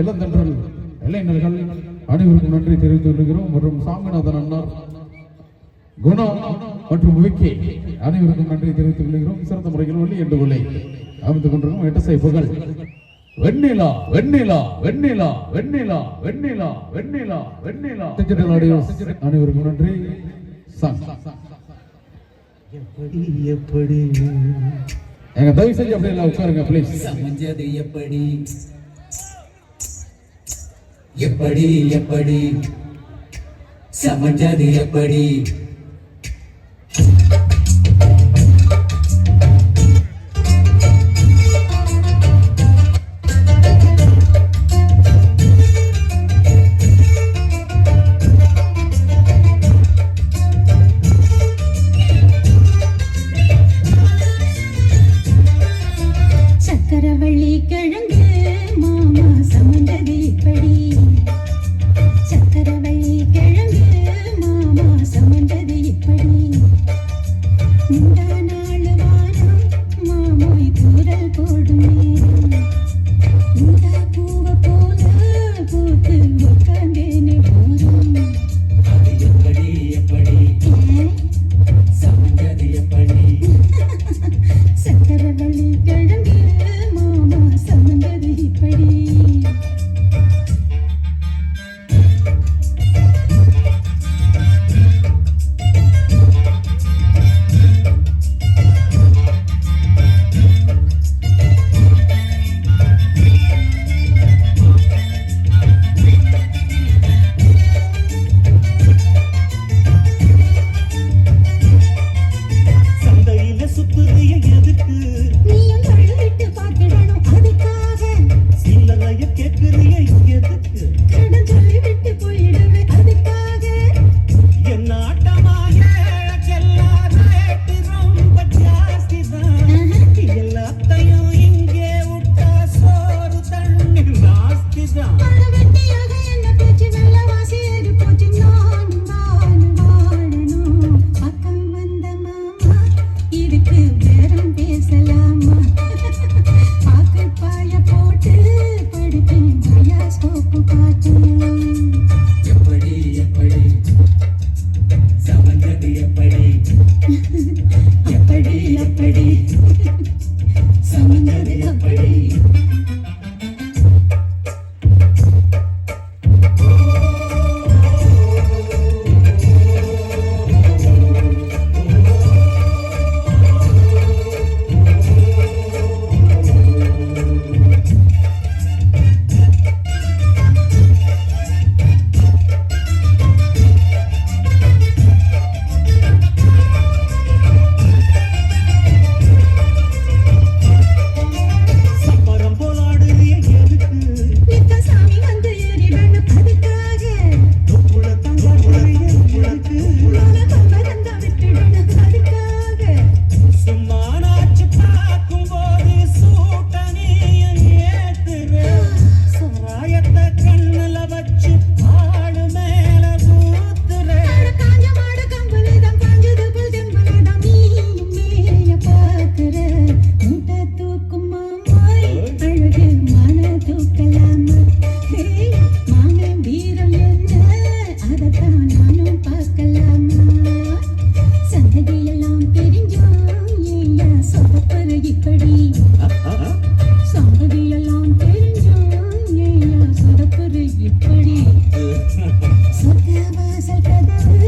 இளந்தன்றல் இளைஞர்கள் அனைவருக்கும் நன்றி தெரிவித்துக் கொள்கிறோம். மற்றும் சாமிநாதன் அண்ணா, குணா மற்றும் விக்கி அனைவருக்கும் நன்றி தெரிவித்துக் கொள்கிறோம். சிறந்த முறையில் ஒளி என்று ஒளி அமைத்துக் கொண்டிருக்கும் எட்ட சைப்புகள் வெண்ணிலா வெண்ணிலா வெண்ணிலா வெண்ணிலா வெண்ணிலா வெண்ணிலா வெண்ணிலா டிஜிட்டல் ஆடியோ அனைவருக்கும் நன்றி. எப்படி எப்படி எங்க தயவு செஞ்சு அப்படி எல்லாம் உட்காருங்க ப்ளீஸ். சமஞ்சது எப்படி எப்படி எப்படி சமஞ்சது எப்படி சக்கரவள்ளி கிழங்கு மாமா சமந்தது இப்படி, சக்கரவள்ளி கிழங்கு மாமா சமந்தது இப்படி, முந்தா நாள் வானம் மாமோய் தூரல் போடும் நேரம், முந்தா பூவை போல பூத்து உட்கார்ந்தேனே போரும். அது எப்படி எப்படி சமஞ்சது எப்படி சக்கரவள்ளி கிழங்கு மாமா சமந்தது இப்படி. சந்தையில சுத்துறிய எதுக்கு நீயும் தொழில் விட்டு பார்க்கிடணும் அதுக்காக, சில்லறைய கேட்கிறிய எதுக்கு கடன் சொல்லி விட்டு போயிடுவேன் அதுக்காக. என்ன ஆட்டமாக எல்லா ரேட்டு ரொம்ப ஜாஸ்தி தான் எல்லாத்தையும் இங்கே விட்டா சோறு தண்ணி நாஸ்தி தான் பணவெட்டியாக என்ன பேச்சு வெள்ளவாசி ஏறி போச்சு. நானும் வாழணும் பக்கம் வந்த மாமா இதுக்கு பேரம் பேசலாமா? பாக்கு பாய போட்டு படுப்பேன் பயாஸ்கோப்பு பாட்டு. எப்படி எப்படி சமந்தது எப்படி எப்படி எப்படி சமந்தது எப்படி சப்பரம் போலாடுறிய எதுக்கு நித்த சாமி வந்து ஏறிடணும் அதுக்காக, தொப்புள தங்கறிய எதுக்கு உலக பம்பரந்தா விட்டுடணும் அதுக்காக. சும்மா நாச்சு பார்க்கும்போது சூட்டனையும் ஏத்துற சாராயத்தை கண்ணுல வச்சு ஆளு மேல ஊத்துற காஞ்ச மாடு கம்பளிடம் காஞ்சது போல் தெம்பளிடம் நீயும் மேய பார்க்கிற. மூட்டை தூக்கும் மாமாய் அழகு மன தூக்கலாமா? ஏய், மாமன் வீரம் என்ன அதைத்தான் நானும் பார்க்கலாமா? சந்ததியெல்லாம் தெரிஞ்சோம் ஏயா சொதப்பரு இப்படி, சந்ததியெல்லாம் தெரிஞ்சோம் ஏயா சொதப்பரு இப்படி. சொர்க்க வாசல் கதவு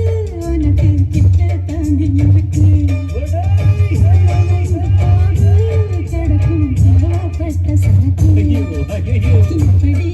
உனக்கு கிட்ட தாண்டி இருக்கு, போடு கிடக்கும் தேவைப்பட்ட சரக்கு இப்படி